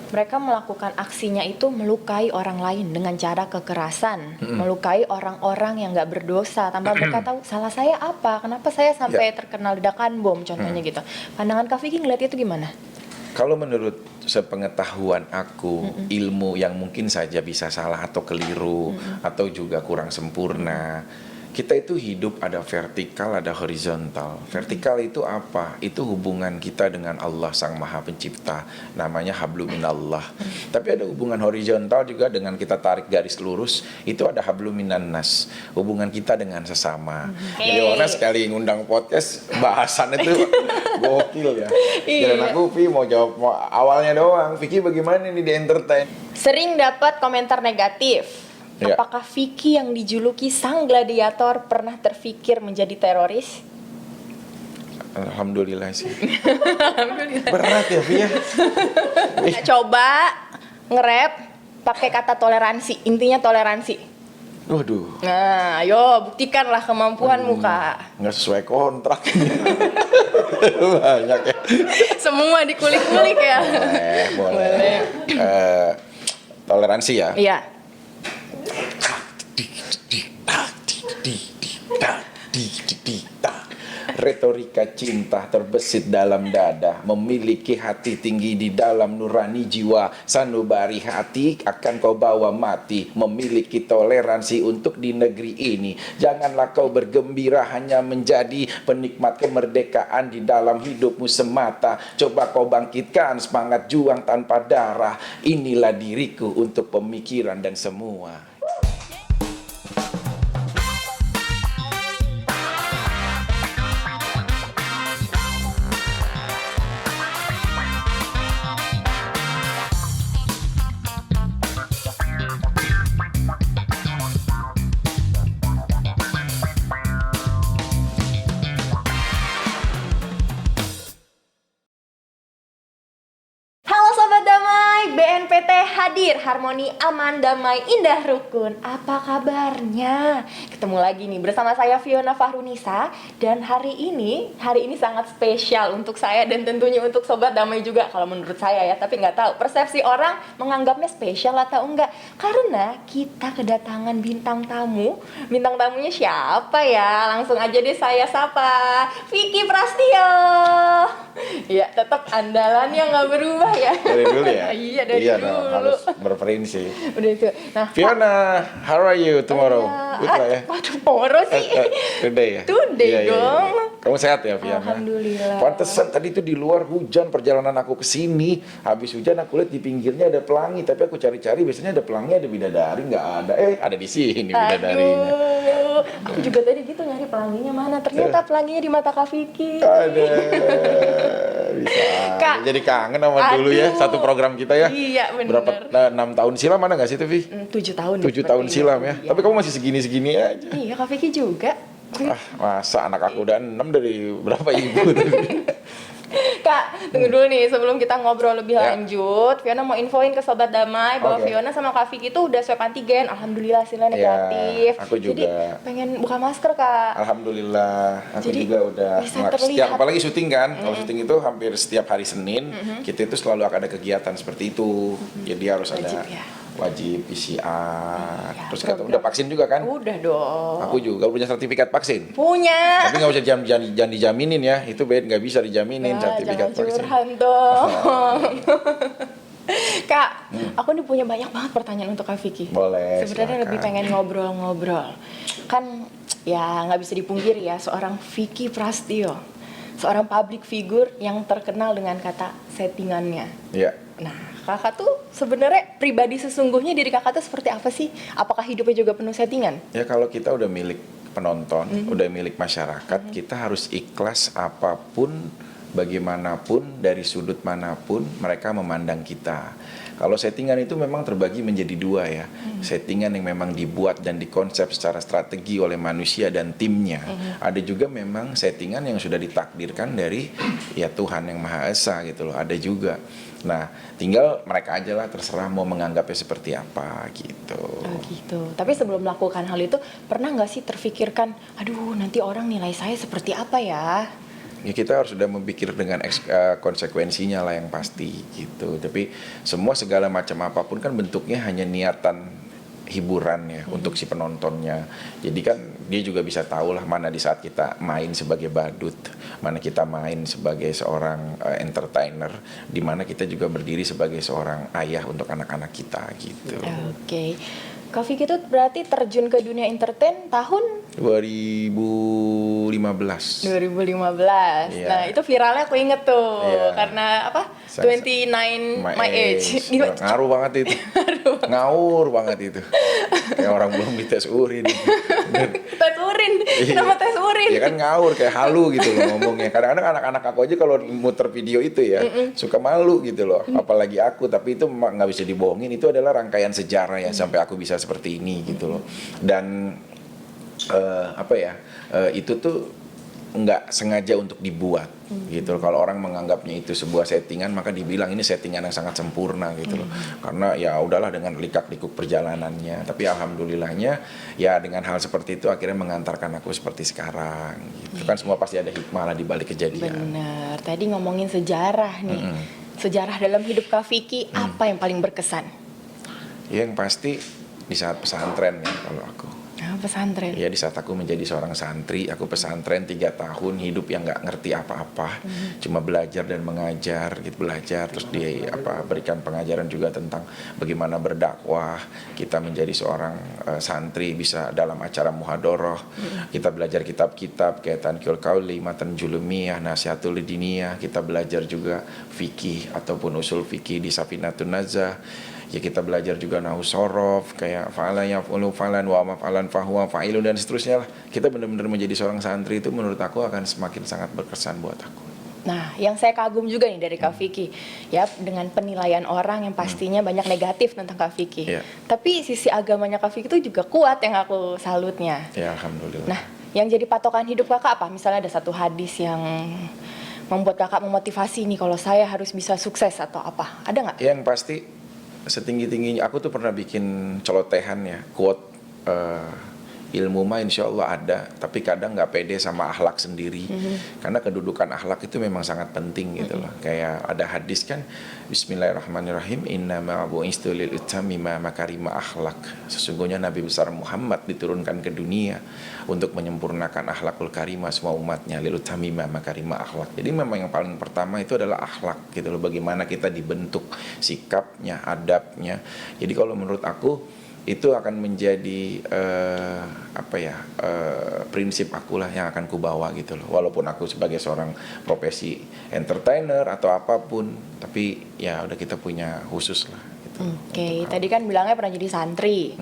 Mereka melakukan aksinya itu melukai orang lain dengan cara kekerasan, melukai orang-orang yang nggak berdosa tanpa mereka tahu salah saya apa, kenapa saya sampai terkena ledakan bom contohnya gitu. Pandangan Kak Vicky ngeliat itu gimana? Kalau menurut sepengetahuan aku, ilmu yang mungkin saja bisa salah atau keliru atau juga kurang sempurna. Kita itu hidup ada vertikal, ada horizontal. Vertikal itu apa? Itu hubungan kita dengan Allah Sang Maha Pencipta. Namanya hablum minallah. Tapi ada hubungan horizontal juga dengan kita tarik garis lurus. Itu ada hablum minan nas. Hubungan kita dengan sesama. Jadi Ona sekali ngundang podcast, bahasan itu gokil ya. Dan aku mau jawab awalnya doang. Vicky bagaimana nih di entertain? Sering dapat komentar negatif. Apakah Vicky yang dijuluki sang gladiator pernah terfikir menjadi teroris? Alhamdulillah sih. Berat ya, Vi ya. Coba nge-rap pakai kata toleransi. Intinya toleransi. Waduh. Nah, ayo buktikanlah kemampuanmu, Kak. Nggak sesuai kontrak. Banyak ya. Semua dikulik-kulik ya. Boleh. Toleransi ya. Iya. Retorika cinta terbesit dalam dada, memiliki hati tinggi di dalam nurani jiwa, sanubari hati akan kau bawa mati, memiliki toleransi untuk di negeri ini. Janganlah kau bergembira hanya menjadi penikmat kemerdekaan di dalam hidupmu semata. Coba kau bangkitkan semangat juang tanpa darah. Inilah diriku untuk pemikiran dan semua. BNPT hadir, harmoni aman, damai, indah, rukun. Apa kabarnya? Ketemu lagi nih bersama saya Fiona Fahrunisa. Dan hari ini sangat spesial untuk saya dan tentunya untuk Sobat Damai juga kalau menurut saya ya. Tapi nggak tahu persepsi orang menganggapnya spesial atau enggak. Karena kita kedatangan bintang tamu. Bintang tamunya siapa ya? Langsung aja deh saya sapa, Vicky Prastio. Ya tetap andalannya nggak berubah ya. Dari dulu ya? Iya dari dulu. Harus berprinsip. Udah itu. Nah, Fiona, how are you tomorrow? Good lah ya? Waduh, tomorrow sih. Today ya? Today dong. Kamu sehat ya, Fiona? Alhamdulillah. Pantesan tadi tuh di luar hujan, perjalanan aku ke sini. Habis hujan aku lihat di pinggirnya ada pelangi, tapi aku cari-cari biasanya ada pelangi, ada bidadari, nggak ada. Ada di sini bidadarinya. Aduh, aku juga tadi gitu nyari pelanginya mana. Ternyata pelanginya di mata Kak Vicky. Ada. Bisa. Kak, jadi kangen sama dulu ya, satu program kita ya. Iya, benar. Berapa 6 tahun silam mana nggak sih, Tevi? 7 tahun. 7 tahun silam ya. Iya. Tapi kamu masih segini-segini aja. Iya, Kak Vicky juga. Masa anak aku udah 6 dari berapa ibu? Kak, tunggu dulu nih sebelum kita ngobrol lebih lanjut. Fiona mau infoin ke Sobat Damai bahwa Fiona sama Kak Vicky itu udah swab antigen. Alhamdulillah hasilnya negatif. Aku juga. Jadi pengen buka masker, Kak. Alhamdulillah, aku jadi, juga udah setiap apalagi syuting kan. Kalau syuting itu hampir setiap hari Senin, kita itu selalu ada kegiatan seperti itu. Jadi harus wajib, ada ya? wajib PCR. Ya, terus kata udah vaksin juga kan? Udah dong. Aku juga punya sertifikat vaksin. Punya. Tapi nggak usah jangan dijaminin ya. Itu nggak bisa dijaminin sertifikat jangan vaksin. curhat dong. Kak, aku nih punya banyak banget pertanyaan untuk Kak Vicky. Boleh. Sebenarnya lebih pengen ngobrol-ngobrol. Kan ya nggak bisa dipungkiri ya, seorang Vicky Prastio, seorang public figure yang terkenal dengan kata settingannya. Iya. Nah, kakak tuh sebenarnya pribadi sesungguhnya diri kakak tuh seperti apa sih? Apakah hidupnya juga penuh settingan? Ya kalau kita udah milik penonton, udah milik masyarakat, kita harus ikhlas apapun, bagaimanapun, dari sudut manapun mereka memandang kita. Kalau settingan itu memang terbagi menjadi dua ya. Settingan yang memang dibuat dan dikonsep secara strategi oleh manusia dan timnya. Ada juga memang settingan yang sudah ditakdirkan dari ya Tuhan yang Maha Esa gitu loh. Ada juga. Nah, tinggal mereka aja lah terserah mau menganggapnya seperti apa gitu. Oh gitu. Tapi sebelum melakukan hal itu, pernah nggak sih terfikirkan, aduh nanti orang nilai saya seperti apa ya? ya kita harus sudah memikir dengan konsekuensinya lah yang pasti gitu. Tapi semua segala macam apapun kan bentuknya hanya niatan hiburan ya untuk si penontonnya. Jadi kan dia juga bisa tahu lah mana di saat kita main sebagai badut, mana kita main sebagai seorang entertainer, di mana kita juga berdiri sebagai seorang ayah untuk anak-anak kita gitu. Oke. Kak Vicky itu berarti terjun ke dunia entertain tahun 2015. 2015. Iya. Nah, itu viralnya aku inget tuh. Iya. Karena apa? 29 my age. Ngaruh banget itu. Ngawur banget itu. Kayak orang belum dites urin. Tes urin. Kenapa tes urin? Ya kan ngawur, kayak halu gitu loh ngomongnya. Kadang-kadang anak-anak aku aja kalau muter video itu ya suka malu gitu loh. Apalagi aku, tapi itu nggak bisa dibohongin. Itu adalah rangkaian sejarah ya sampai aku bisa seperti ini gitu loh. Dan itu tuh nggak sengaja untuk dibuat gitu loh. Kalau orang menganggapnya itu sebuah settingan, maka dibilang ini settingan yang sangat sempurna gitu loh. Karena ya udahlah dengan likak-likuk perjalanannya. Tapi alhamdulillahnya ya dengan hal seperti itu akhirnya mengantarkan aku seperti sekarang gitu. Kan semua pasti ada hikmah lah di balik kejadian. Bener. Tadi ngomongin sejarah nih. Sejarah dalam hidup Kak Vicky apa yang paling berkesan? Yang pasti di saat pesantren ya kalau aku. Pesantren. Ya di saat aku menjadi seorang santri, aku pesantren 3 tahun hidup yang nggak ngerti apa-apa, cuma belajar dan mengajar, gitu belajar terus berikan pengajaran juga tentang bagaimana berdakwah. Kita menjadi seorang santri bisa dalam acara muhadharah, kita belajar kitab-kitab kayak Tanqiul Qauli, Matan Julumiyah, Nasihatul Diniyah, kita belajar juga fikih ataupun usul fikih di Safinatun Nazah. Ya kita belajar juga nahu sorof kayak fa'ala yaf'ulu fa'lan wa maf'alan fahuwa fa'ilun dan seterusnya lah. Kita benar-benar menjadi seorang santri itu menurut aku akan semakin sangat berkesan buat aku. Nah, yang saya kagum juga nih dari Kak Vicky, ya dengan penilaian orang yang pastinya banyak negatif tentang Kak Vicky. Yeah. Tapi sisi agamanya Kak Vicky itu juga kuat yang aku salutnya. Ya alhamdulillah. Nah, yang jadi patokan hidup Kakak apa? Misalnya ada satu hadis yang membuat Kakak memotivasi nih kalau saya harus bisa sukses atau apa? Ada nggak? Yang pasti setinggi-tingginya aku tuh pernah bikin celotehan ya, quote ilmu mah insya Allah ada, tapi kadang nggak pede sama akhlak sendiri, karena kedudukan akhlak itu memang sangat penting gitu loh. Kayak ada hadis kan, Bismillahirrahmanirrahim, innama bu'istu lil utammima makarima akhlak. Sesungguhnya Nabi besar Muhammad diturunkan ke dunia untuk menyempurnakan akhlakul karimah semua umatnya, lil utammima makarima akhlak. Jadi memang yang paling pertama itu adalah akhlak gitu loh, bagaimana kita dibentuk, sikapnya, adabnya. Jadi kalau menurut aku itu akan menjadi prinsip akulah yang akan kubawa gitu loh. Walaupun aku sebagai seorang profesi entertainer atau apapun, tapi ya udah kita punya khusus lah gitu. Oke, tadi kan bilangnya pernah jadi santri.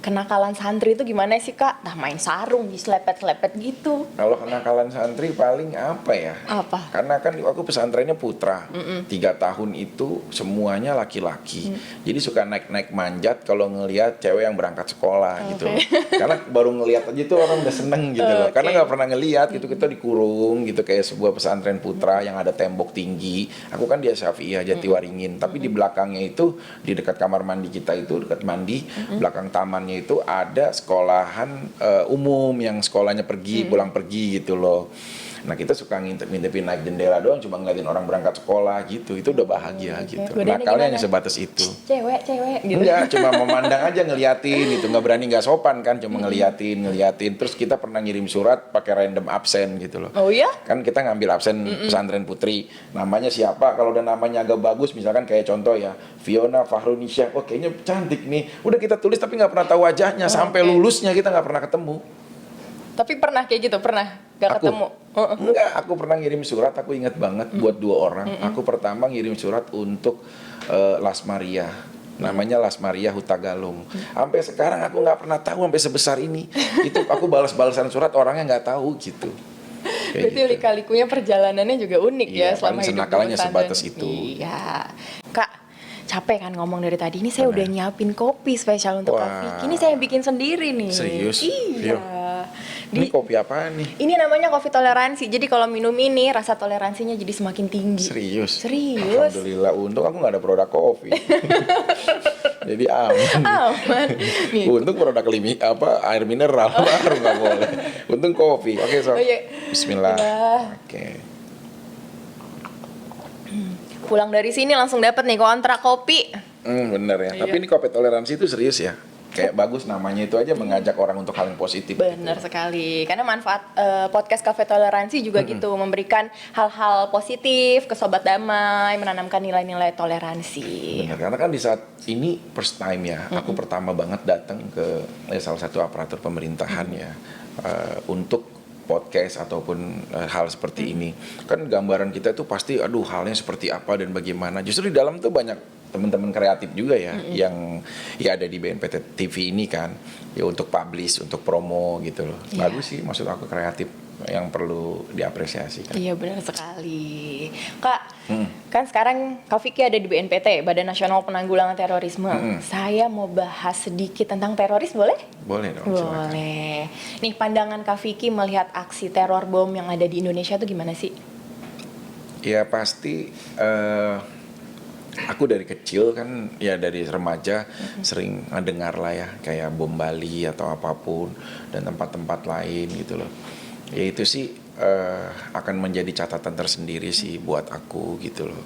Kenakalan santri itu gimana sih Kak? Nah, main sarung, diselepet-selepet gitu. Kalau kenakalan santri paling apa ya? Apa? Karena kan aku pesantrennya putra, 3 tahun itu semuanya laki-laki. Jadi suka naik-naik manjat kalau ngelihat cewek yang berangkat sekolah gitu. Karena baru ngelihat aja tuh orang udah seneng gitu loh. Karena nggak pernah ngelihat gitu, kita dikurung gitu kayak sebuah pesantren putra yang ada tembok tinggi. Aku kan di Syafi'iyah Jatiwaringin, tapi di belakangnya itu di dekat kamar mandi kita itu, dekat mandi, belakang tamannya itu ada sekolahan umum yang sekolahnya pergi pulang pergi gitu loh. Nah kita suka ngintipin naik jendela doang, cuma ngeliatin orang berangkat sekolah gitu. Itu udah bahagia gitu. Nakalnya hanya sebatas itu. Cewek gitu. Enggak, cuma memandang aja ngeliatin gitu. Nggak berani, nggak sopan kan, cuma ngeliatin. Terus kita pernah ngirim surat pakai random absen gitu loh. Oh iya? Kan kita ngambil absen pesantren putri. Namanya siapa? Kalau udah namanya agak bagus, misalkan kayak contoh ya, Fiona Fahrunisha. Oh kayaknya cantik nih. Udah kita tulis tapi nggak pernah tahu wajahnya. Sampai lulusnya kita nggak pernah ketemu. Tapi pernah kayak gitu, pernah gak ketemu? Enggak, aku pernah ngirim surat, aku ingat banget buat 2 orang. Aku pertama ngirim surat untuk Las Maria, namanya Las Maria Hutagalung. Sampai sekarang aku nggak pernah tahu sampai sebesar ini. Itu aku balas-balasan surat, orangnya nggak tahu gitu. Berarti gitu. Lika-likunya perjalanannya juga unik ya selama hidup senakalnya sebatas itu. Iya, Kak. Capek kan ngomong dari tadi. Ini saya udah nyiapin kopi spesial untuk Kak Vicky. Ini saya bikin sendiri nih. Serius? Iya. Ini kopi apaan nih? Ini namanya kopi toleransi. Jadi kalau minum ini rasa toleransinya jadi semakin tinggi. Serius? Serius. Alhamdulillah, untung aku nggak ada produk kopi. Jadi aman. Nih. Untung produk air mineral baru nggak boleh. Untung kopi. Oke, so. Oh, iya. Bismillah. Oke. Pulang dari sini langsung dapat nih kontrak kopi. Bener ya. Iya. Tapi ini Cafe Toleransi itu serius ya. Kayak bagus namanya itu aja mengajak orang untuk hal yang positif. Benar gitu. sekali. Karena manfaat podcast Cafe Toleransi juga gitu, memberikan hal-hal positif ke sobat damai, menanamkan nilai-nilai toleransi. Bener, karena kan di saat ini first time ya, aku pertama banget datang ke salah satu aparatur pemerintahan ya, untuk podcast ataupun hal seperti ini. Kan gambaran kita itu pasti aduh halnya seperti apa dan bagaimana. Justru di dalam tuh banyak teman-teman kreatif juga ya yang ya ada di BNPT TV ini kan ya untuk publish, untuk promo gitu loh. Iya. Bagus sih, maksud aku kreatif yang perlu diapresiasi kan. Iya benar sekali. Kak, kan sekarang Kak Vicky ada di BNPT, Badan Nasional Penanggulangan Terorisme. Saya mau bahas sedikit tentang teroris, boleh? Boleh dong, silakan. Boleh. Nih pandangan Kak Vicky melihat aksi teror bom yang ada di Indonesia itu gimana sih? Ya pasti aku dari kecil kan ya dari remaja sering ngedengar lah ya kayak bom Bali atau apapun dan tempat-tempat lain gitu loh. Ya itu sih akan menjadi catatan tersendiri sih buat aku gitu loh.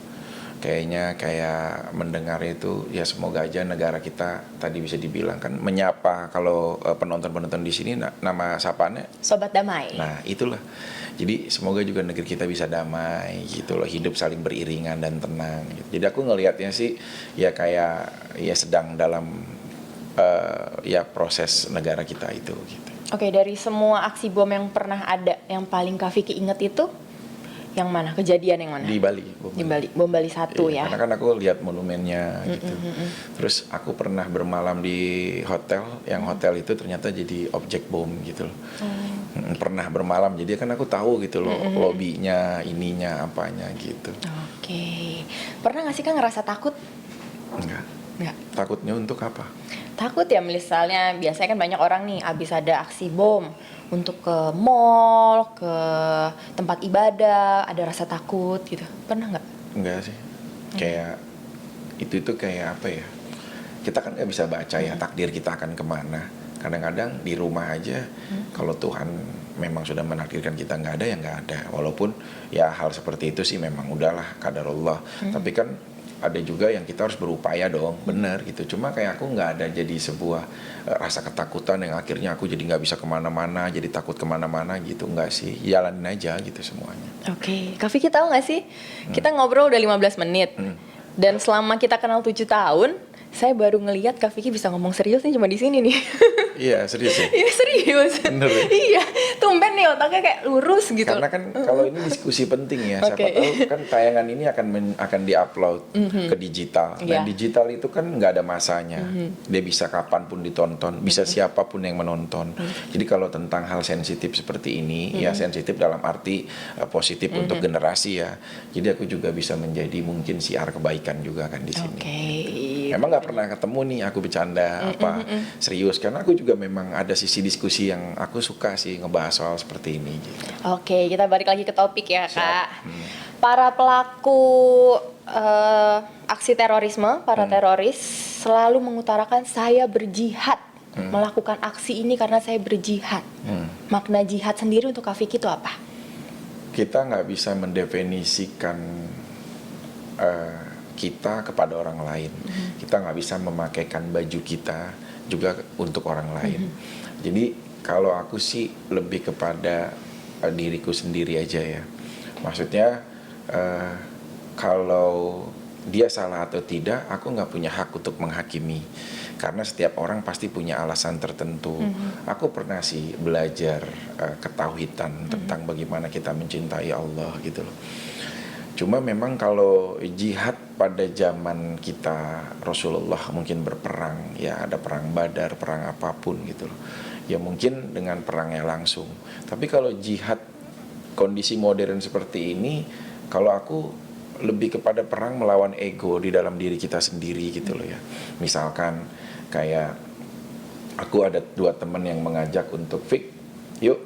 Kayaknya kayak mendengar itu ya semoga aja negara kita tadi bisa dibilang kan menyapa kalau penonton-penonton di sini nama sapaannya. Sobat Damai. Nah itulah. Jadi semoga juga negeri kita bisa damai gitu loh, hidup saling beriringan dan tenang gitu. Jadi aku ngelihatnya sih ya kayak ya sedang dalam ya proses negara kita itu gitu. Oke, dari semua aksi bom yang pernah ada, yang paling Kak Vicky inget itu yang mana? Kejadian yang mana? Di Bali. Di Bali, bom Bali 1 ya. Karena kan aku lihat monumennya gitu. Terus aku pernah bermalam di hotel, yang hotel itu ternyata jadi objek bom gitu loh. Pernah bermalam, jadi kan aku tahu gitu loh lobbynya, ininya, apanya gitu. Oke. Pernah nggak sih Kak ngerasa takut? Enggak. Nggak. Takutnya untuk apa? Takut ya, misalnya biasanya kan banyak orang nih abis ada aksi bom untuk ke mall, ke tempat ibadah, ada rasa takut gitu. Pernah nggak? Enggak sih. Kayak itu kayak apa ya? Kita kan nggak bisa baca ya takdir kita akan kemana. Kadang-kadang di rumah aja kalau Tuhan memang sudah menakdirkan kita nggak ada ya nggak ada. Walaupun ya hal seperti itu sih memang udahlah kadarullah. Tapi kan ada juga yang kita harus berupaya dong, bener gitu. Cuma kayak aku nggak ada jadi sebuah rasa ketakutan yang akhirnya aku jadi nggak bisa kemana-mana, jadi takut kemana-mana gitu, nggak sih. Jalanin aja gitu semuanya. Oke. Kak Vicky tahu nggak sih? Kita ngobrol udah 15 menit. Dan selama kita kenal 7 tahun, saya baru ngelihat Kak Vicky bisa ngomong serius nih cuma di sini nih. Iya serius ya. Iya serius. Bener ya? Iya, tumben nih otaknya kayak lurus gitu. Karena kan kalau ini diskusi penting ya, siapa Oke. tahu kan tayangan ini akan diupload ke digital. Iya. Dan digital itu kan nggak ada masanya, dia bisa kapanpun ditonton, bisa siapapun yang menonton. Jadi kalau tentang hal sensitif seperti ini, ya sensitif dalam arti positif untuk generasi ya. Jadi aku juga bisa menjadi mungkin siar kebaikan juga kan di sini. Oke. Emang nggak pernah ketemu nih aku bercanda apa serius, karena aku juga memang ada sisi diskusi yang aku suka sih ngebahas soal seperti ini gitu. Oke, kita balik lagi ke topik ya, Siap. Kak. Para pelaku aksi terorisme, para teroris selalu mengutarakan saya berjihad, melakukan aksi ini karena saya berjihad. Makna jihad sendiri untuk Kak Vicky itu apa? Kita nggak bisa mendefinisikan kita kepada orang lain. Kita nggak bisa memakaikan baju kita juga untuk orang lain. Jadi kalau aku sih lebih kepada diriku sendiri aja ya. Maksudnya kalau dia salah atau tidak, aku nggak punya hak untuk menghakimi. Karena setiap orang pasti punya alasan tertentu. Aku pernah sih belajar ketauhidan tentang bagaimana kita mencintai Allah gitu loh. Cuma memang kalau jihad pada zaman kita Rasulullah mungkin berperang, ya ada perang Badar, perang apapun gitu loh. Ya mungkin dengan perangnya langsung. Tapi kalau jihad kondisi modern seperti ini, kalau aku lebih kepada perang melawan ego di dalam diri kita sendiri gitu loh ya. Misalkan kayak aku ada 2 teman yang mengajak untuk Fik, yuk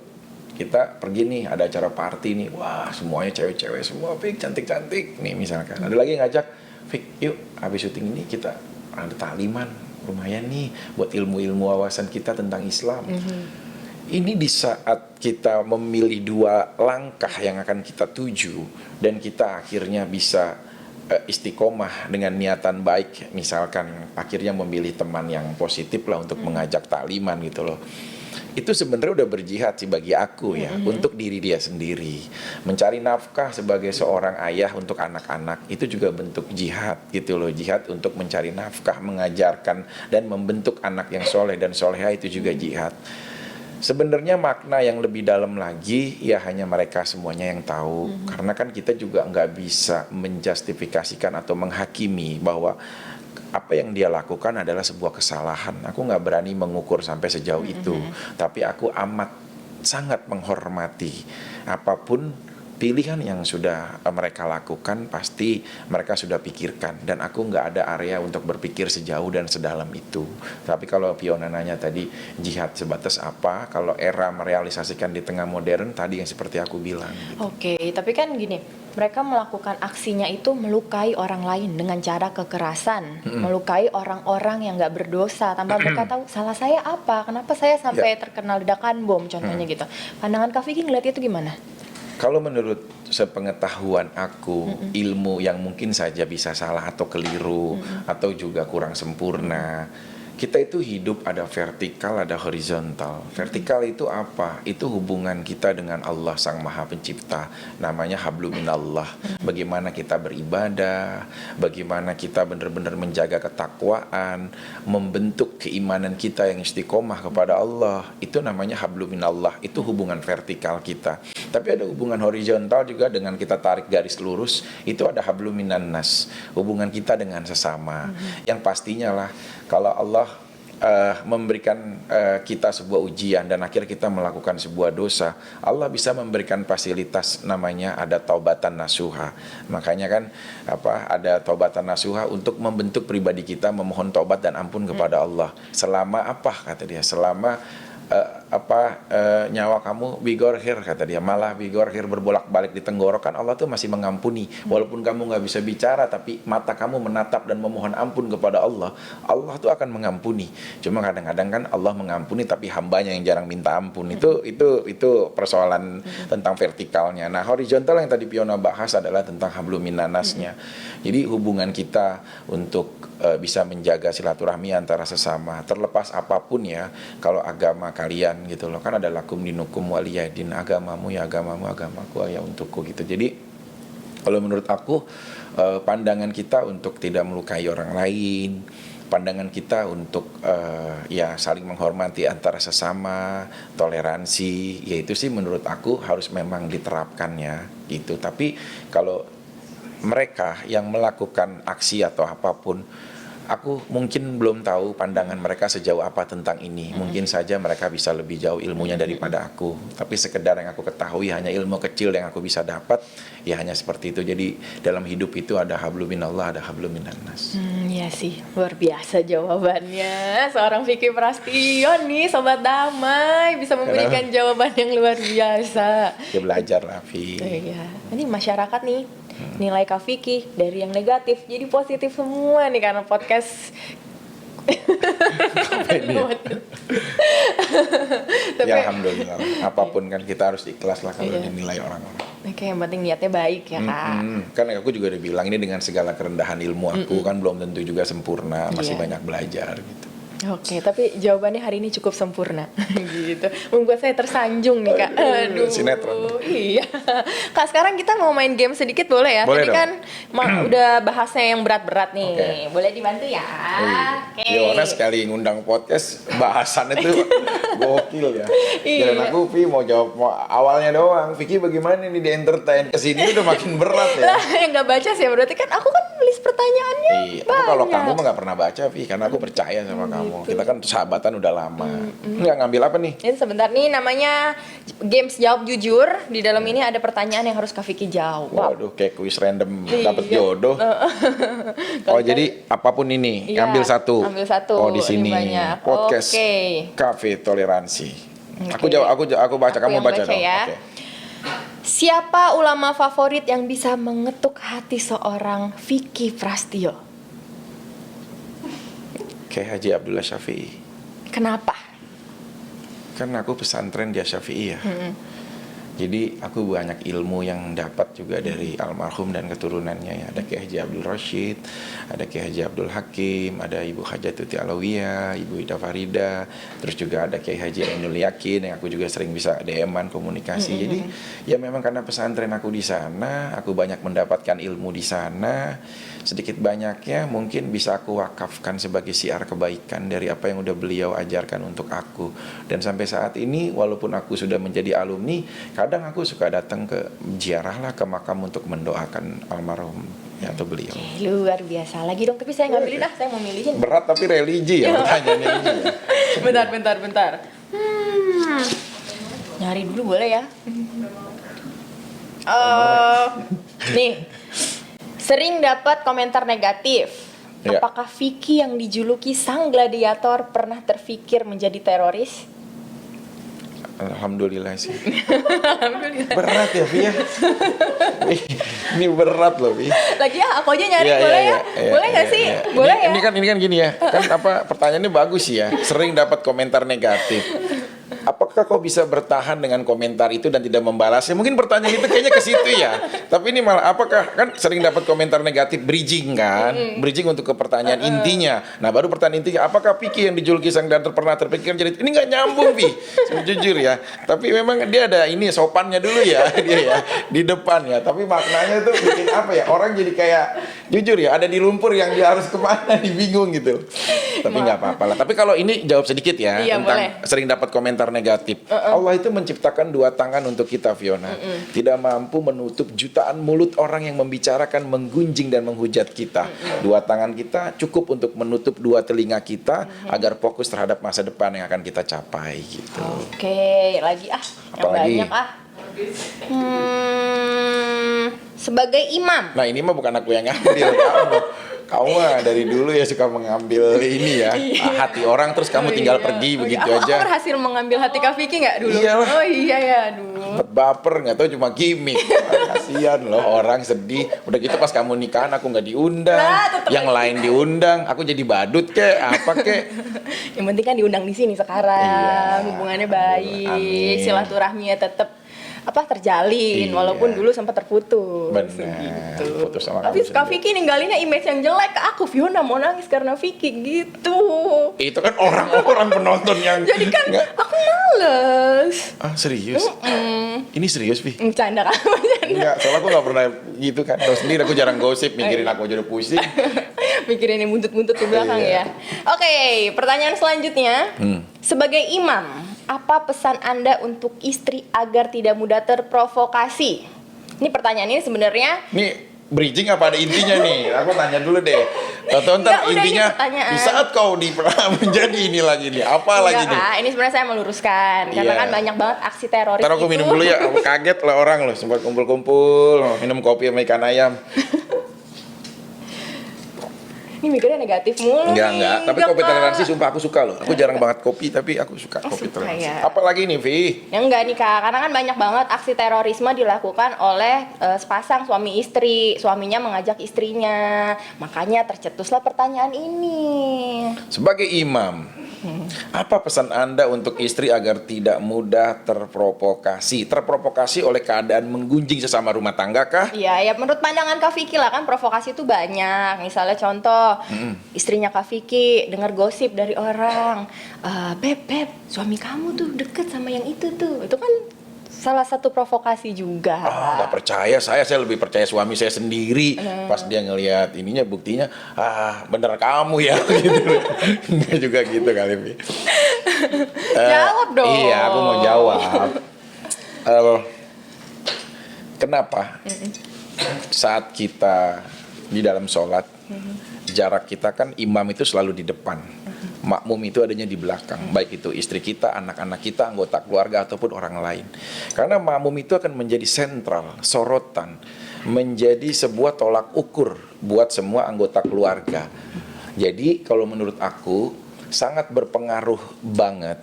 kita pergi nih, ada acara party nih, wah semuanya cewek-cewek semua, Fik cantik-cantik nih misalkan. Ada lagi yang ngajak, Fik yuk habis syuting ini kita ada takliman, lumayan nih buat ilmu-ilmu wawasan kita tentang Islam. Ini di saat kita memilih 2 langkah yang akan kita tuju dan kita akhirnya bisa istiqomah dengan niatan baik, misalkan akhirnya memilih teman yang positif lah untuk mengajak takliman gitu loh. Itu sebenarnya udah berjihad sih bagi aku ya, untuk diri dia sendiri. Mencari nafkah sebagai seorang ayah untuk anak-anak itu juga bentuk jihad gitu loh. Jihad untuk mencari nafkah, mengajarkan dan membentuk anak yang soleh dan soleha itu juga jihad. Sebenarnya makna yang lebih dalam lagi ya hanya mereka semuanya yang tahu. Karena kan kita juga nggak bisa menjustifikasikan atau menghakimi bahwa apa yang dia lakukan adalah sebuah kesalahan. Aku nggak berani mengukur sampai sejauh itu. Tapi aku amat sangat menghormati apapun pilihan yang sudah mereka lakukan, pasti mereka sudah pikirkan. Dan aku nggak ada area untuk berpikir sejauh dan sedalam itu. Tapi kalau Fiona nanya tadi jihad sebatas apa, kalau era merealisasikan di tengah modern tadi yang seperti aku bilang gitu. Oke, tapi kan gini, mereka melakukan aksinya itu melukai orang lain dengan cara kekerasan, melukai orang-orang yang nggak berdosa tanpa mereka tahu salah saya apa, kenapa saya sampai terkena ledakan bom contohnya gitu. Pandangan Kak Vicky ngeliat itu gimana? Kalau menurut sepengetahuan aku, ilmu yang mungkin saja bisa salah atau keliru atau juga kurang sempurna. Kita itu hidup ada vertikal, ada horizontal. Vertikal itu apa? Itu hubungan kita dengan Allah Sang Maha Pencipta. Namanya hablum minallah. Bagaimana kita beribadah, bagaimana kita benar-benar menjaga ketakwaan, membentuk keimanan kita yang istiqomah kepada Allah. Itu namanya hablum minallah. Itu hubungan vertikal kita. Tapi ada hubungan horizontal juga dengan kita tarik garis lurus. Itu ada hablum minannas. Hubungan kita dengan sesama. Yang pastinya lah, kalau Allah memberikan kita sebuah ujian dan akhirnya kita melakukan sebuah dosa, Allah bisa memberikan fasilitas namanya ada taubatan nasuha. Makanya kan ada taubatan nasuha untuk membentuk pribadi kita memohon taubat dan ampun kepada Allah. Selama kata dia, selama nyawa kamu bigorhir, kata dia, malah bigorhir berbolak-balik di tenggorokan, Allah tuh masih mengampuni. Walaupun kamu nggak bisa bicara, tapi mata kamu menatap dan memohon ampun kepada Allah, Allah tuh akan mengampuni. Cuma kadang-kadang kan Allah mengampuni tapi hambanya yang jarang minta ampun. Itu persoalan tentang vertikalnya. Nah, horizontal yang tadi Fiona bahas adalah tentang hablum minannasnya. Jadi hubungan kita untuk bisa menjaga silaturahmi antara sesama, terlepas apapun ya. Kalau agama kalian gitu loh, kan ada lakum dinukum waliyadin, agamamu ya agamamu, agamaku ya untukku gitu. Jadi kalau menurut aku pandangan kita untuk tidak melukai orang lain, pandangan kita untuk ya saling menghormati antara sesama, toleransi, yaitu sih menurut aku harus memang diterapkan ya gitu. Tapi kalau mereka yang melakukan aksi atau apapun, aku mungkin belum tahu pandangan mereka sejauh apa tentang ini. Mungkin saja mereka bisa lebih jauh ilmunya daripada aku. Tapi sekedar yang aku ketahui hanya ilmu kecil yang aku bisa dapat, ya hanya seperti itu. Jadi dalam hidup itu ada hablum minallah, ada hablum minannas. Iya sih, luar biasa jawabannya. Seorang Vicky Prastion nih, Sobat Damai, bisa memberikan jawaban yang luar biasa. Ya belajar lah, Vi. Iya. Ini masyarakat nih, nilai Kak Vicky dari yang negatif jadi positif semua nih karena podcast. Tapi, ya alhamdulillah, apapun kan kita harus ikhlas lah kalau dinilai orang-orang. Oke, yang penting niatnya baik ya Kak. Kan aku juga udah bilang ini dengan segala kerendahan ilmu aku kan belum tentu juga sempurna, masih banyak belajar gitu. Oke, tapi jawabannya hari ini cukup sempurna gitu. Membuat saya tersanjung nih Kak. Aduh. Sinetron. Iya. Kak, sekarang kita mau main game sedikit boleh ya? Boleh Tadi dong. kan udah bahasnya yang berat-berat nih. Oke. Boleh dibantu ya? Oke. Fiona sekali ngundang podcast bahasannya tuh gokil ya. Iya. Dan aku mau jawab awalnya doang. Vicky bagaimana nih di entertain, kesini udah makin berat ya. Lah, yang nggak baca sih berarti kan aku kan list pertanyaannya. Iya, tapi kalau kamu mah nggak pernah baca, Vi, karena aku percaya sama kamu. Kita kan sahabatan udah lama. Nggak ngambil apa nih? Ini sebentar nih namanya games jawab jujur. Di dalam ini ada pertanyaan yang harus Kak Vicky jawab. Waduh, kayak kuis random dapet Iya. jodoh. Oh, jadi apapun ini, Iya, ambil satu. ambil satu, Oh, di ini sini banyak. podcast Oke. Cafe Toleransi. Oke. Aku baca, Aku kamu yang baca baca dong. ya. Oke. Siapa ulama favorit yang bisa mengetuk hati seorang Vicky Prastio? Kayak Haji Abdullah Syafi'i. Kenapa? Kan aku pesantren dia Syafi'i ya. Jadi aku banyak ilmu yang dapat juga dari almarhum dan keturunannya ya. Ada Kiai Haji Abdul Rashid, ada Kiai Haji Abdul Hakim, ada Ibu Hajatuti Alawiyah, Ibu Ida Farida, terus juga ada Kiai Haji Ainul Yakin yang aku juga sering bisa DM-an komunikasi. Jadi ya memang karena pesantren aku di sana, aku banyak mendapatkan ilmu di sana. Sedikit banyaknya mungkin bisa aku wakafkan sebagai siar kebaikan dari apa yang udah beliau ajarkan untuk aku. Dan sampai saat ini walaupun aku sudah menjadi alumni, kadang aku suka datang ke ziarah lah ke makam untuk mendoakan almarhum ya, atau beliau. Luar biasa. Lagi dong, tapi saya ngambilin saya mau milihin. Berat tapi religi ya pertanyaannya ini ya. Bentar. Nyari dulu boleh ya? Nih, sering dapat komentar negatif. Ya. Apakah Vicky yang dijuluki sang gladiator pernah terfikir menjadi teroris? Alhamdulillah sih. Berat ya, Vi ya. Ini berat loh, Vi. Lagi ya, aku aja nyari, boleh ya? Boleh nggak sih? Boleh ya? Ini kan gini ya. Kan pertanyaannya bagus sih ya. Sering dapat komentar negatif. Apakah kau bisa bertahan dengan komentar itu dan tidak membalasnya? Mungkin pertanyaan itu kayaknya ke situ ya. Tapi ini malah apakah kan sering dapat komentar negatif bridging kan? Bridging untuk ke pertanyaan intinya. Nah, baru pertanyaan intinya, apakah Vicky yang dijuluki sang gladiator pernah terpikir jadi ini nggak nyambung, Vi. Jujur ya. Tapi memang dia ada ini sopannya dulu ya dia ya di depan ya. Tapi maknanya tuh bikin apa ya? Orang jadi kayak jujur ya, ada di lumpur yang dia harus kemana, bingung gitu. Tapi nggak apa-apa lah. Tapi kalau ini jawab sedikit ya Iya, tentang boleh. sering dapat komentar negatif. Allah itu menciptakan dua tangan untuk kita, Fiona. Tidak mampu menutup jutaan mulut orang yang membicarakan, menggunjing dan menghujat kita. Dua tangan kita cukup untuk menutup dua telinga kita agar fokus terhadap masa depan yang akan kita capai gitu. Oke, lagi yang Apalagi? banyak sebagai imam. Nah, ini mah bukan aku yang ngambil, kamu. Kamu mah dari dulu ya suka mengambil ini ya, hati orang terus kamu tinggal pergi begitu aja. Aku berhasil mengambil hati Kak Vicky nggak dulu? Iyalah. Oh iya ya, aduh. Sempet baper, nggak tahu cuma gimmick. Kasihan loh orang sedih. Udah gitu pas kamu nikahan aku nggak diundang, tetep yang lain diundang, aku jadi badut kek, apa kek. Yang penting kan diundang di sini sekarang, Iya. hubungannya baik, Amin. silaturahminya tetap terjalin, Iya. walaupun dulu sempat terputus. Benar, Gitu. putus sama Tapi kamu Kak sendiri. Vicky ninggalinnya image yang jelek ke aku. Fiona mau nangis karena Vicky gitu. Itu kan orang-orang penonton yang Jadi kan nggak. aku males. Ah, serius? Ini serius, Vi? Bercanda kan? Bercanda. Enggak, soalnya aku nggak pernah gitu kan. Tahu sendiri aku jarang gosip, mikirin aku aja udah pusing. Mikirin yang buntut-buntut di belakang Iya. ya. Oke, pertanyaan selanjutnya. Sebagai imam, apa pesan Anda untuk istri agar tidak mudah terprovokasi? Ini pertanyaan ini sebenarnya Nih bridging apa ada intinya nih? Aku tanya dulu deh. Atau Enggak, ntar udah, ini intinya pertanyaan. di saat kau menjadi ini lagi nih, apa lagi enggak, nih? Kak, ini sebenarnya saya meluruskan karena Iya. kan banyak banget aksi teroris Ntar aku itu. minum dulu ya, aku kaget lah orang loh, sempat kumpul-kumpul, minum kopi sama ikan ayam. Ini mikirnya negatif mulu nih. Enggak, tapi Enggak, kopi Kak. toleransi sumpah aku suka loh. Aku jarang banget kopi, tapi aku suka kopi suka toleransi. ya. Apalagi nih, Vi? Ya enggak nih Kak, karena kan banyak banget aksi terorisme dilakukan oleh sepasang suami istri. Suaminya mengajak istrinya. Makanya tercetuslah pertanyaan ini. Sebagai imam, apa pesan Anda untuk istri agar tidak mudah terprovokasi? Terprovokasi oleh keadaan menggunjing sesama rumah tangga kah? Iya, ya menurut pandangan Kak Vicky lah kan provokasi itu banyak. Misalnya contoh, istrinya Kak Vicky dengar gosip dari orang, Beb, suami kamu tuh deket sama yang itu tuh. Itu kan salah satu provokasi juga. Nggak percaya, saya lebih percaya suami saya sendiri. Pas dia ngelihat ininya, buktinya, bener kamu ya gitu. Enggak juga gitu kali, Vi. Jawab dong. Iya, aku mau jawab. Kenapa saat kita di dalam sholat, jarak kita kan imam itu selalu di depan, makmum itu adanya di belakang, baik itu istri kita, anak-anak kita, anggota keluarga ataupun orang lain. Karena makmum itu akan menjadi sentral, sorotan, menjadi sebuah tolak ukur buat semua anggota keluarga. Jadi kalau menurut aku sangat berpengaruh banget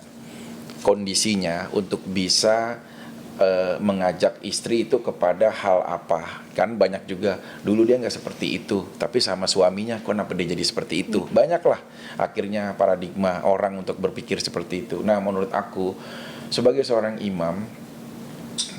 kondisinya untuk bisa mengajak istri itu kepada hal apa. Kan banyak juga dulu dia nggak seperti itu, tapi sama suaminya kenapa dia jadi seperti itu. Banyaklah akhirnya paradigma orang untuk berpikir seperti itu. Nah menurut aku sebagai seorang imam,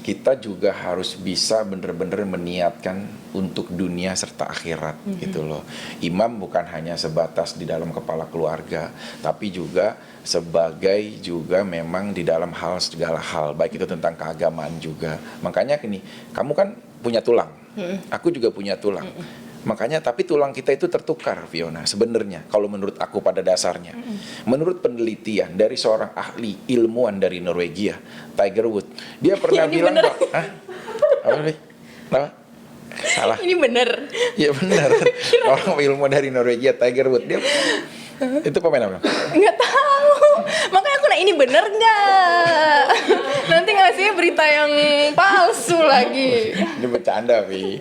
kita juga harus bisa benar-benar meniatkan untuk dunia serta akhirat gitu loh. Imam bukan hanya sebatas di dalam kepala keluarga, tapi juga sebagai juga memang di dalam hal segala hal, baik itu tentang keagamaan juga. Makanya gini, kamu kan punya tulang, aku juga punya tulang. Makanya tapi tulang kita itu tertukar, Fiona, sebenarnya kalau menurut aku pada dasarnya. Menurut penelitian dari seorang ahli ilmuwan dari Norwegia, Tiger Wood, dia pernah bilang, "Hah? Apa nih? Apa? Salah." Ini bener. Ya benar. Orang ilmuwan dari Norwegia, Tiger Wood, dia itu pemain apa? Nggak tahu. Makanya aku ini bener nggak? Nanti ngasih berita yang palsu lagi. Ini bercanda, Vi.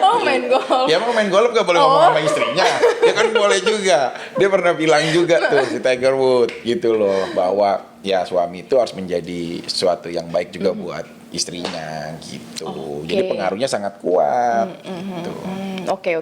Oh, main golf. Ya emang main golf gak boleh ngomong sama istrinya. Ya kan boleh juga. Dia pernah bilang juga tuh si Tiger Wood gitu loh, bahwa ya suami itu harus menjadi sesuatu yang baik juga buat istrinya gitu. Jadi pengaruhnya sangat kuat gitu. Oke.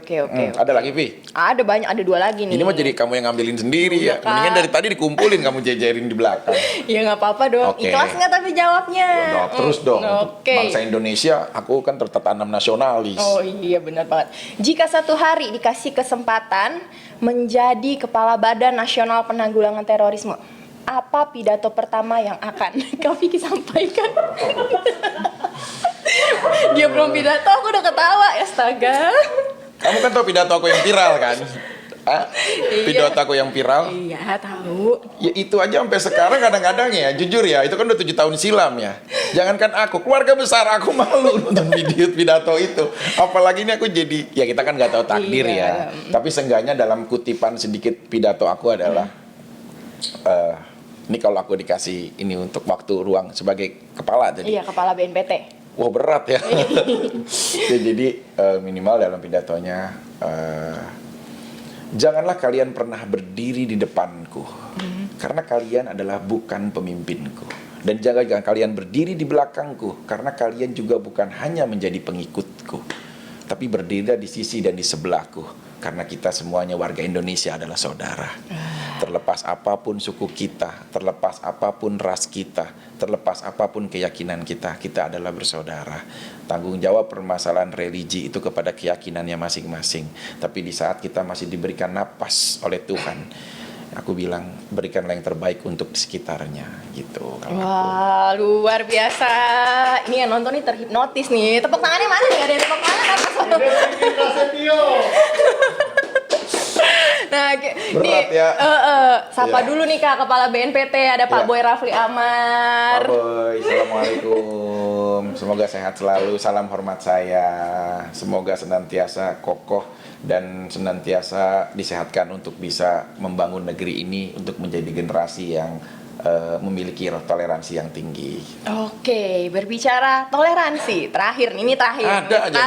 Ada lagi, Vi? Ada banyak, ada 2 lagi nih. Ini mah jadi kamu yang ngambilin sendiri ya. Mendingan dari tadi dikumpulin, kamu jejerin di belakang. Ya nggak apa-apa dong. Oke. Ikhlas nggak tapi jawabnya? Nah, terus dong. Untuk Oke. bangsa Indonesia, aku kan tertanam nasionalis. Oh iya, benar banget. Jika satu hari dikasih kesempatan menjadi Kepala Badan Nasional Penanggulangan Terorisme, apa pidato pertama yang akan Kak Vicky sampaikan? Dia belum pidato, aku udah ketawa. Astaga. Kamu kan tahu pidato aku yang viral kan? Hah? Pidato aku yang viral? Iya, tahu. Ya itu aja sampai sekarang kadang-kadang ya, jujur ya, itu kan udah 7 tahun silam ya. Jangankan aku, keluarga besar aku malu nonton pidato itu. Apalagi ini aku jadi, ya kita kan nggak tahu takdir ya. Tapi seenggaknya dalam kutipan sedikit pidato aku adalah, ini kalau aku dikasih ini untuk waktu ruang sebagai kepala jadi. Iya, Kepala BNPT. Wah berat ya. Ya, jadi minimal dalam pidatonya, janganlah kalian pernah berdiri di depanku, karena kalian adalah bukan pemimpinku. Dan jangan kalian berdiri di belakangku, karena kalian juga bukan hanya menjadi pengikutku, tapi berdiri di sisi dan di sebelahku. Karena kita semuanya warga Indonesia adalah saudara. Terlepas apapun suku kita, terlepas apapun ras kita, terlepas apapun keyakinan kita, kita adalah bersaudara. Tanggung jawab permasalahan religi itu kepada keyakinannya masing-masing. Tapi di saat kita masih diberikan napas oleh Tuhan, aku bilang berikanlah yang terbaik untuk sekitarnya gitu. Wah, luar biasa. Ini yang nonton nih terhipnotis nih. Tepuk tangannya mana? Gak ada yang tepuk tangan kan? Nah, berat nih, ya. sapa Ya. dulu nih Kak, Kepala BNPT ada Pak Ya. Boy Rafli Amar. Pak Boy, Assalamualaikum. Semoga sehat selalu. Salam hormat saya. Semoga senantiasa kokoh dan senantiasa disehatkan untuk bisa membangun negeri ini untuk menjadi generasi yang memiliki toleransi yang tinggi. Oke, berbicara toleransi. Terakhir, ini terakhir. Ada aja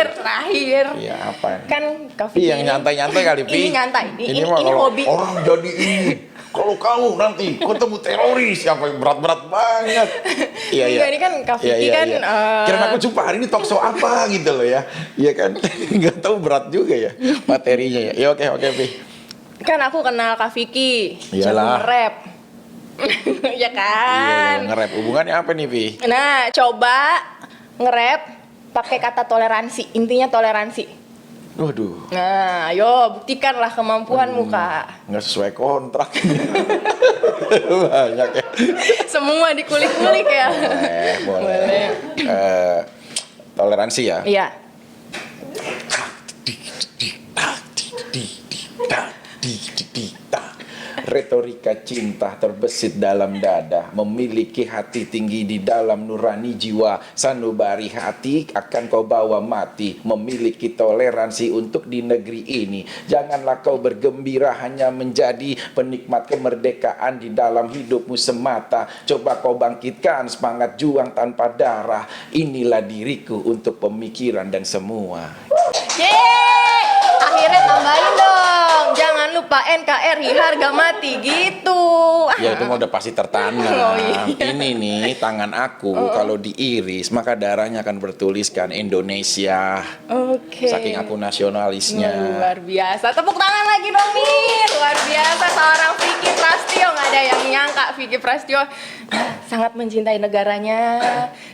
Terakhir. Iya apa? Kan Kak Vicky Yang ini- nyantai-nyantai kali, Pi. Ini nyantai. Ini mah kalau hobi. orang jadi ini. Kalau kamu nanti ketemu teroris, apa yang berat-berat banget. Iya. Enggak, ini kan Kak Vicky kan, Kira aku jumpa hari ini talk show apa gitu loh ya. Iya kan? Nggak tahu berat juga ya materinya ya. Ya oke, Pi. Kan aku kenal Kak Vicky. Iyalah. Jago nge-rap. Ya kan? Iya, nge-rap. Hubungannya apa nih, Pi? Nah, coba nge-rap pakai kata toleransi. Intinya toleransi. Waduh. Nah, ayo buktikanlah kemampuanmu, Kak. Nggak sesuai kontrak. Banyak ya. Semua dikulik-kulik ya. Boleh. Toleransi ya. Iya. Retorika cinta terbesit dalam dada, memiliki hati tinggi di dalam nurani jiwa, sanubari hati akan kau bawa mati, memiliki toleransi untuk di negeri ini. Janganlah kau bergembira hanya menjadi penikmat kemerdekaan di dalam hidupmu semata. Coba kau bangkitkan semangat juang tanpa darah. Inilah diriku untuk pemikiran dan semua. Yeay! Akhirnya tambahin dong. Jangan lupa NKRI harga mati gitu. Ya itu mah udah pasti tertanam. Oh, iya. Ini nih tangan aku kalau diiris maka darahnya akan bertuliskan Indonesia. Oke. Saking aku nasionalisnya. Luar biasa. Tepuk tangan lagi dong nih. Luar biasa seorang Vicky Prastio. Nggak ada yang nyangka Vicky Prastio sangat mencintai negaranya,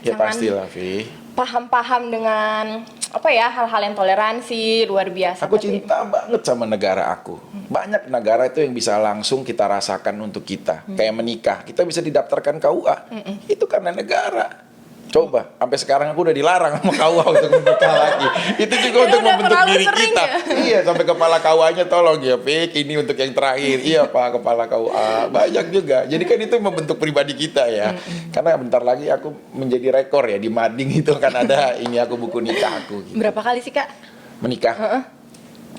Ya sangat pastilah, Vi. paham-paham dengan hal-hal yang toleransi luar biasa. Aku Tapi- cinta banget sama negara aku. Banyak negara itu yang bisa langsung kita rasakan untuk kita. Kayak menikah, kita bisa didaftarkan KUA. Itu karena negara. Coba, sampai sekarang aku udah dilarang sama KUA untuk menikah lagi. Itu juga Jadi untuk udah membentuk terlalu diri sering kita. ya? Iya, sampai kepala KUA-nya tolong ya, Pik, ini untuk yang terakhir. Iya, Pak, kepala KUA. Banyak juga. Jadi kan itu membentuk pribadi kita ya. Karena bentar lagi aku menjadi rekor ya di mading itu kan ada ini aku buku nikah aku gitu. Berapa kali sih Kak? Menikah?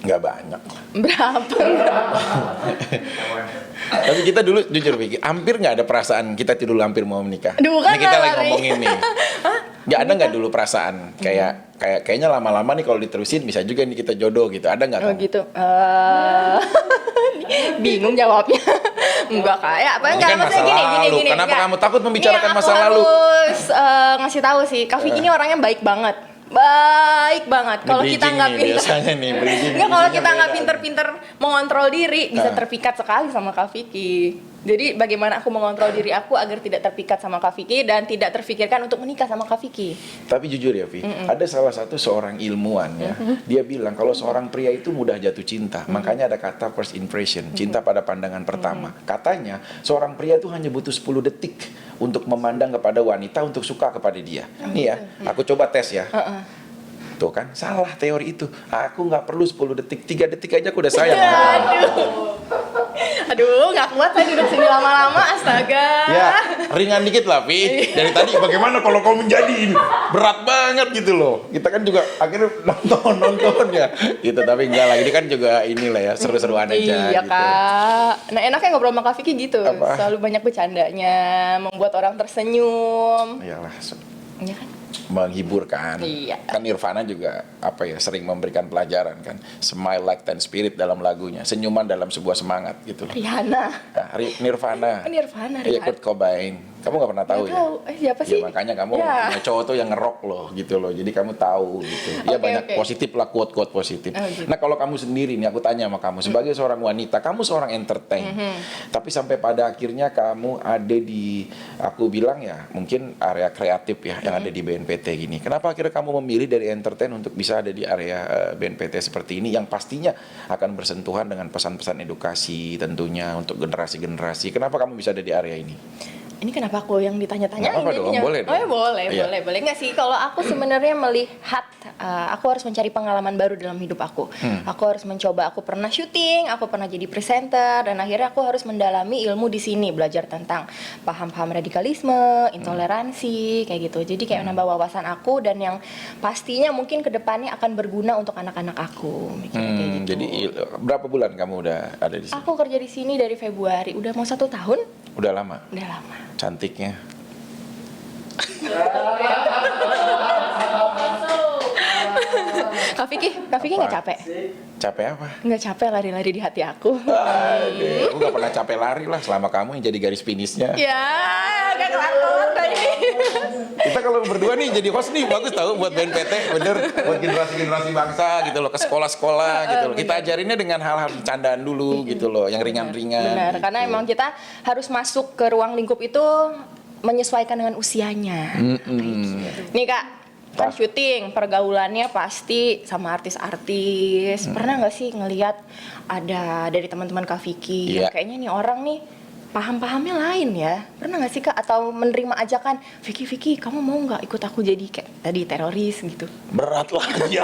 Nggak banyak. Berapa? Tapi kita dulu jujur Vicky, hampir nggak ada perasaan kita dulu hampir mau menikah. Aduh, kan Ini kita lagi lari. ngomongin nih. Nggak ada nggak dulu perasaan kayaknya lama-lama nih kalau diterusin bisa juga nih kita jodoh gitu. Ada nggak? Oh kamu? gitu. Bingung jawabnya. Enggak Kak. Ya, apa Ini enggak kan masa maksudnya lalu. gini. Kenapa enggak. kamu takut membicarakan Ini masa lalu? Aku harus ngasih tahu sih, Kak Vicky ini orangnya baik banget. Baik banget. Ini Kalau kita bridging nggak nih, pinter, biasanya nih bridging. nggak kalau kita bridgingnya nggak beda. pinter-pinter mengontrol diri, bisa Ah. terpikat sekali sama Kak Vicky. Jadi bagaimana aku mengontrol diri aku agar tidak terpikat sama Kak Vicky dan tidak terfikirkan untuk menikah sama Kak Vicky. Tapi jujur ya, Vi, ada salah satu seorang ilmuwan ya, dia bilang kalau seorang pria itu mudah jatuh cinta. Makanya ada kata first impression, cinta pada pandangan pertama. Katanya seorang pria itu hanya butuh 10 detik untuk memandang kepada wanita untuk suka kepada dia. Nih ya, aku coba tes ya. Tuh kan, salah teori itu. Aku nggak perlu 10 detik, 3 detik aja aku udah sayang sama kamu. Aduh, nggak kuat saya duduk sini lama-lama, astaga. Ya, ringan dikit lah, Vi. Dari tadi bagaimana kalau kau menjadi ini? Berat banget gitu loh. Kita kan juga akhirnya nonton ya. Gitu, tapi enggak lah. Ini kan juga inilah ya, seru-seruan aja Iya gitu. Kak. Nah enaknya ngobrol sama Kak Vicky gitu. Apa? Selalu banyak bercandanya, membuat orang tersenyum. Iyalah, Iya kan? menghibur kan. Iya. Kan Nirvana juga sering memberikan pelajaran kan. Smile like Teen Spirit dalam lagunya, senyuman dalam sebuah semangat gitu loh. Rihanna. Nah, Nirvana. Nirvana. Iya, Kurt Cobain. Kamu nggak pernah tahu Nggak ya? tahu. Siapa Ya sih? makanya kamu Ya. punya cowok tuh yang ngerok loh gitu loh. Jadi kamu tahu gitu. Ya Oke, banyak oke. positif lah, quote-quote positif. Oh, gitu. Nah kalau kamu sendiri nih, aku tanya sama kamu sebagai seorang wanita, kamu seorang entertain. Tapi sampai pada akhirnya kamu ada di, aku bilang ya mungkin area kreatif ya yang ada di BNPT gini. Kenapa akhirnya kamu memilih dari entertain untuk bisa ada di area BNPT seperti ini yang pastinya akan bersentuhan dengan pesan-pesan edukasi tentunya untuk generasi-generasi. Kenapa kamu bisa ada di area ini? Ini kenapa aku yang ditanya-tanya? Nggak apa-apa dong, boleh Oh ya dong. boleh, Iya. boleh nggak sih? Kalau aku sebenarnya melihat, aku harus mencari pengalaman baru dalam hidup aku. Aku harus mencoba. Aku pernah syuting, aku pernah jadi presenter, dan akhirnya aku harus mendalami ilmu di sini, belajar tentang paham-paham radikalisme, intoleransi, kayak gitu. Jadi kayak nambah wawasan aku dan yang pastinya mungkin kedepannya akan berguna untuk anak-anak aku. Mikirnya kayak gitu. Jadi berapa bulan kamu udah ada di sini? Aku kerja di sini dari Februari, udah mau 1 tahun, Udah lama. udah lama. Cantiknya. Kak Vicky nggak capek? Capek apa? Nggak capek lari-lari di hati aku. Aduh, aku gak pernah capek lari lah selama kamu yang jadi garis finishnya. Ya, gak kelar-kelar tadi. Kita kalau berdua nih jadi host nih bagus tahu buat BNPT, bener, buat generasi-generasi bangsa gitu loh, ke sekolah-sekolah gitu loh. Kita ajarinnya dengan hal-hal candaan dulu gitu loh, yang ringan-ringan. Benar, gitu. karena emang kita harus masuk ke ruang lingkup itu menyesuaikan dengan usianya. Nih Kak, kan Apa? syuting, pergaulannya pasti sama artis-artis. Pernah nggak sih ngelihat ada dari teman-teman Kak Vicky, Iya. yang kayaknya nih orang nih paham-pahamnya lain ya? Pernah nggak sih Kak, atau menerima ajakan, Vicky, kamu mau nggak ikut aku jadi kayak tadi teroris gitu? Berat lah ya.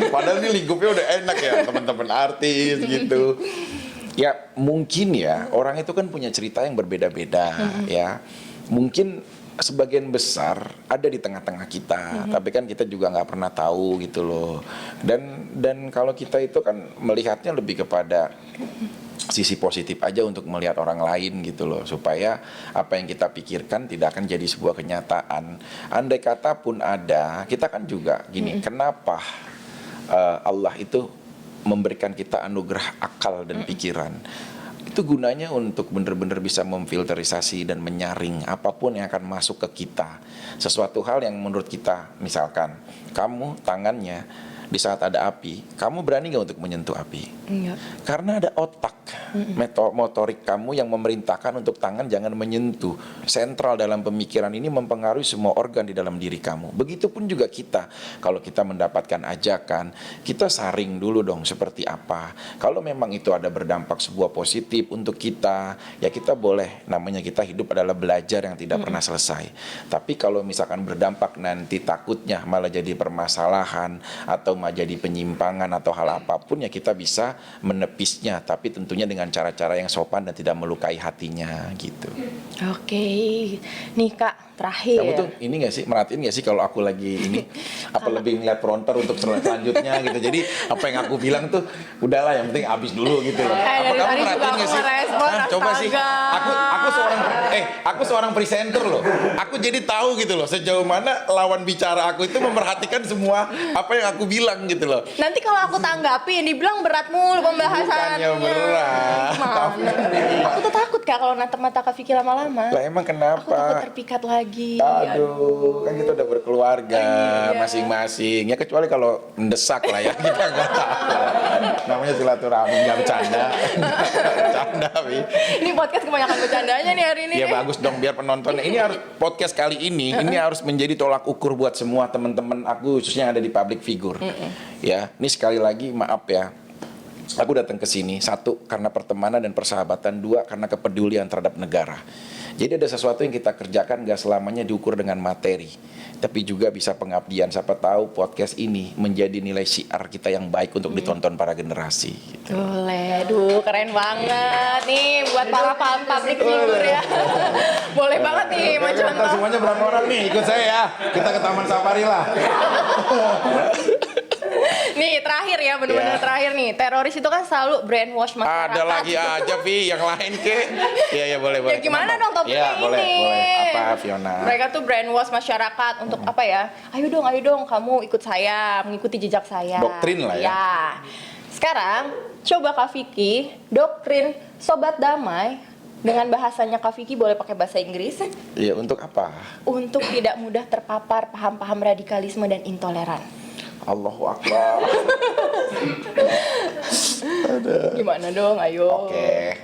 Padahal ini lingkupnya udah enak ya, teman-teman artis gitu. Ya mungkin ya orang itu kan punya cerita yang berbeda-beda ya. Mungkin sebagian besar ada di tengah-tengah kita, tapi kan kita juga nggak pernah tahu gitu loh. Dan kalau kita itu kan melihatnya lebih kepada sisi positif aja untuk melihat orang lain gitu loh, supaya apa yang kita pikirkan tidak akan jadi sebuah kenyataan. Andai kata pun ada, kita kan juga gini, kenapa Allah itu memberikan kita anugerah akal dan pikiran? Itu gunanya untuk benar-benar bisa memfilterisasi dan menyaring apapun yang akan masuk ke kita. Sesuatu hal yang menurut kita, misalkan kamu tangannya di saat ada api, kamu berani nggak untuk menyentuh api? Enggak. Karena ada otak, motorik kamu yang memerintahkan untuk tangan jangan menyentuh. Sentral dalam pemikiran ini mempengaruhi semua organ di dalam diri kamu. Begitupun juga kita, kalau kita mendapatkan ajakan, kita saring dulu dong seperti apa. Kalau memang itu ada berdampak sebuah positif untuk kita, ya kita boleh, namanya kita hidup adalah belajar yang tidak pernah selesai. Tapi kalau misalkan berdampak nanti takutnya malah jadi permasalahan atau malah jadi penyimpangan atau hal apapun, ya kita bisa menepisnya, tapi tentunya dengan cara-cara yang sopan dan tidak melukai hatinya gitu. Oke, nih Kak, terakhir. Kamu tuh ini gak sih, merhatiin gak sih kalau aku lagi ini apa lebih ngeliat fronter untuk selanjutnya gitu. Jadi apa yang aku bilang tuh udahlah, yang penting habis dulu gitu loh. Apa dari kamu tadi merhatiin juga gak aku sih? ngerespon, Coba sih. astaga. Aku seorang presenter loh. Aku jadi tahu gitu loh sejauh mana lawan bicara aku itu memperhatikan semua apa yang aku bilang gitu loh. Nanti kalau aku tanggapi, dibilang berat mulu pembahasannya. Bukannya berat. Gimana? Aku tuh takut Kak kalau natap mata Kak Vicky lama-lama. Lah emang Aku takut kenapa? terpikat lagi. Aduh, kan kita udah berkeluarga Iya. masing-masing. Ya kecuali kalau mendesak lah ya, kita nggak tahu. Namanya silaturahmi, nggak bercanda. Bercanda, Wi. Ini podcast kebanyakan bercandanya nih hari ini. Ya bagus dong biar penonton. Ini harus podcast kali ini harus menjadi tolak ukur buat semua teman-teman aku khususnya yang ada di public figure. Ya, ini sekali lagi maaf ya. Aku datang ke sini satu karena pertemanan dan persahabatan, dua karena kepedulian terhadap negara. Jadi ada sesuatu yang kita kerjakan gak selamanya diukur dengan materi, tapi juga bisa pengabdian. Siapa tahu podcast ini menjadi nilai syiar kita yang baik untuk ditonton para generasi. Boleh, duh keren banget nih buat para public figure ya. Boleh banget nih Oke, macam ntar semuanya berapa orang nih? Ikut saya ya. Kita ke Taman Safari lah. Nih terakhir ya, bener-bener Ya. terakhir nih. Teroris itu kan selalu brainwash masyarakat. Ada lagi aja, Vi, yang lain ke? Iya, boleh. Ya gimana dong topiknya Ya, ini? boleh. Apa, Fiona? Mereka tuh brainwash masyarakat untuk apa ya? Ayo dong, kamu ikut saya, mengikuti jejak saya. Doktrin lah ya. Sekarang coba Kak Vicky, doktrin Sobat Damai dengan bahasanya Kak Vicky, boleh pakai bahasa Inggris, Iya, untuk apa? untuk tidak mudah terpapar paham-paham radikalisme dan intoleran. Allahu Akbar. Gimana dong? Ayo.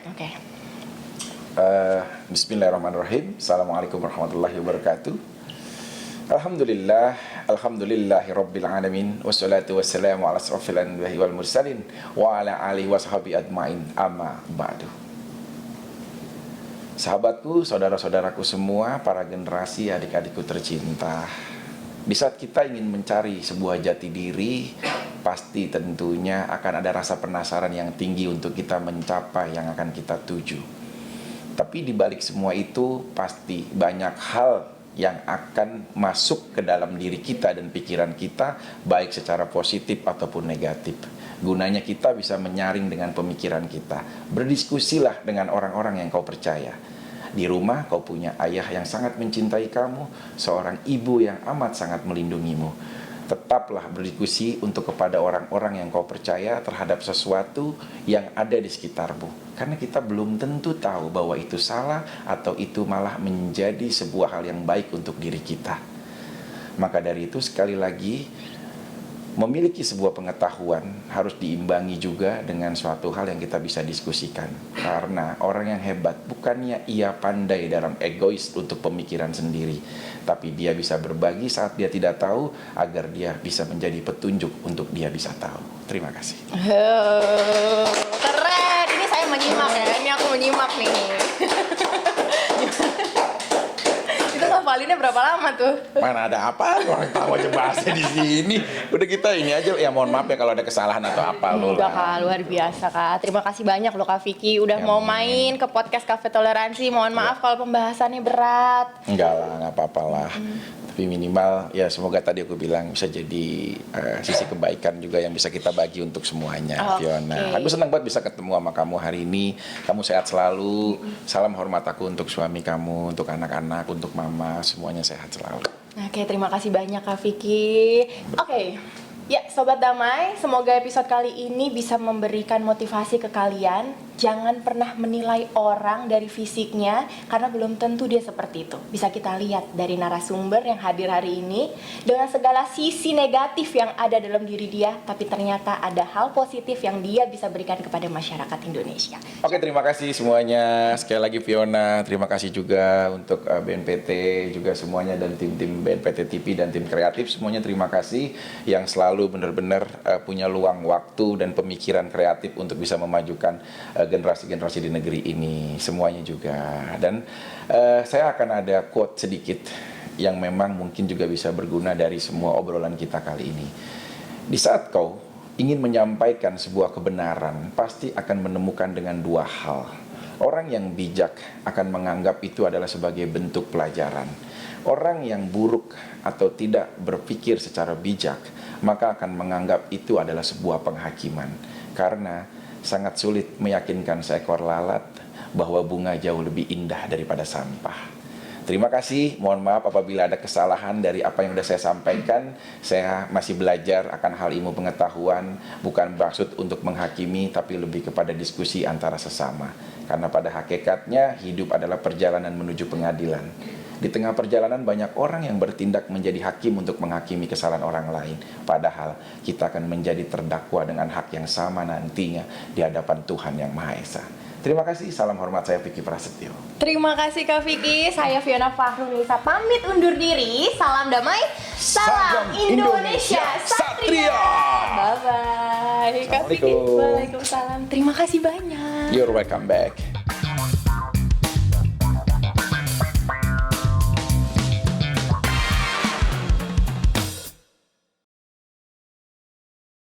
Oke. Bismillahirrahmanirrahim. Assalamualaikum warahmatullahi wabarakatuh. Alhamdulillahirabbil alamin, wassalatu wassalamu ala asrofil anbiya'i wal mursalin wa ala alihi washabi ajmain, amma ba'du. Sahabatku, saudara-saudaraku semua, para generasi adik-adikku tercinta, di saat kita ingin mencari sebuah jati diri, pasti tentunya akan ada rasa penasaran yang tinggi untuk kita mencapai yang akan kita tuju. Tapi di balik semua itu pasti banyak hal yang akan masuk ke dalam diri kita dan pikiran kita, baik secara positif ataupun negatif. Gunanya kita bisa menyaring dengan pemikiran kita. Berdiskusilah dengan orang-orang yang kau percaya. Di rumah kau punya ayah yang sangat mencintai kamu, seorang ibu yang amat sangat melindungimu. Tetaplah berdiskusi untuk kepada orang-orang yang kau percaya terhadap sesuatu yang ada di sekitarmu. Karena kita belum tentu tahu bahwa itu salah atau itu malah menjadi sebuah hal yang baik untuk diri kita. Maka dari itu sekali lagi, memiliki sebuah pengetahuan harus diimbangi juga dengan suatu hal yang kita bisa diskusikan. Karena orang yang hebat bukannya ia pandai dalam egois untuk pemikiran sendiri, tapi dia bisa berbagi saat dia tidak tahu, agar dia bisa menjadi petunjuk untuk dia bisa tahu. Terima kasih. Keren, ini saya menyimak ya, ini aku menyimak nih. Itu ngapalinnya berapa lama tuh? Mana ada apa? Orang tahu aja bahasa di sini. Udah kita ini aja. Ya mohon maaf ya kalau ada kesalahan atau apa lo. Enggak Kak, luar biasa Kak. Terima kasih banyak loh Kak Vicky udah Ya, mau amin. main ke podcast Cafe Toleransi. Mohon maaf kalau pembahasannya berat. Enggak lah, nggak apa-apa lah. Tapi minimal ya semoga tadi aku bilang bisa jadi sisi kebaikan juga yang bisa kita bagi untuk semuanya, Oke. Fiona. Aku senang banget bisa ketemu sama kamu hari ini. Kamu sehat selalu. Salam hormat aku untuk suami kamu, untuk anak-anak, untuk mama, semuanya sehat selalu. Oke, terima kasih banyak Kak Vicky. Oke, Ya, Sobat Damai, semoga episode kali ini bisa memberikan motivasi ke kalian. Jangan pernah menilai orang dari fisiknya, karena belum tentu dia seperti itu. Bisa kita lihat dari narasumber yang hadir hari ini, dengan segala sisi negatif yang ada dalam diri dia, tapi ternyata ada hal positif yang dia bisa berikan kepada masyarakat Indonesia. Oke, terima kasih semuanya. Sekali lagi Fiona, terima kasih juga untuk BNPT, juga semuanya dan tim-tim BNPT TV dan tim kreatif. Semuanya terima kasih yang selalu benar-benar punya luang waktu dan pemikiran kreatif untuk bisa memajukan generasi-generasi di negeri ini. Semuanya juga. Dan saya akan ada quote sedikit yang memang mungkin juga bisa berguna dari semua obrolan kita kali ini. Di saat kau ingin menyampaikan sebuah kebenaran, pasti akan menemukan dengan dua hal. Orang yang bijak akan menganggap itu adalah sebagai bentuk pelajaran. Orang yang buruk atau tidak berpikir secara bijak, maka akan menganggap itu adalah sebuah penghakiman. Karena sangat sulit meyakinkan seekor lalat bahwa bunga jauh lebih indah daripada sampah. Terima kasih, mohon maaf apabila ada kesalahan dari apa yang sudah saya sampaikan. Saya masih belajar akan hal ilmu pengetahuan, bukan maksud untuk menghakimi, tapi lebih kepada diskusi antara sesama. Karena pada hakikatnya hidup adalah perjalanan menuju pengadilan. Di tengah perjalanan banyak orang yang bertindak menjadi hakim untuk menghakimi kesalahan orang lain. Padahal kita akan menjadi terdakwa dengan hak yang sama nantinya di hadapan Tuhan Yang Maha Esa. Terima kasih, salam hormat, saya Vicky Prasetyo. Terima kasih Kak Vicky, saya Fiona Fahrunisa pamit undur diri. Salam damai, salam Indonesia Satria. Bye bye. Kak Vicky, Assalamualaikum. waalaikumsalam. Terima kasih banyak. You're welcome back.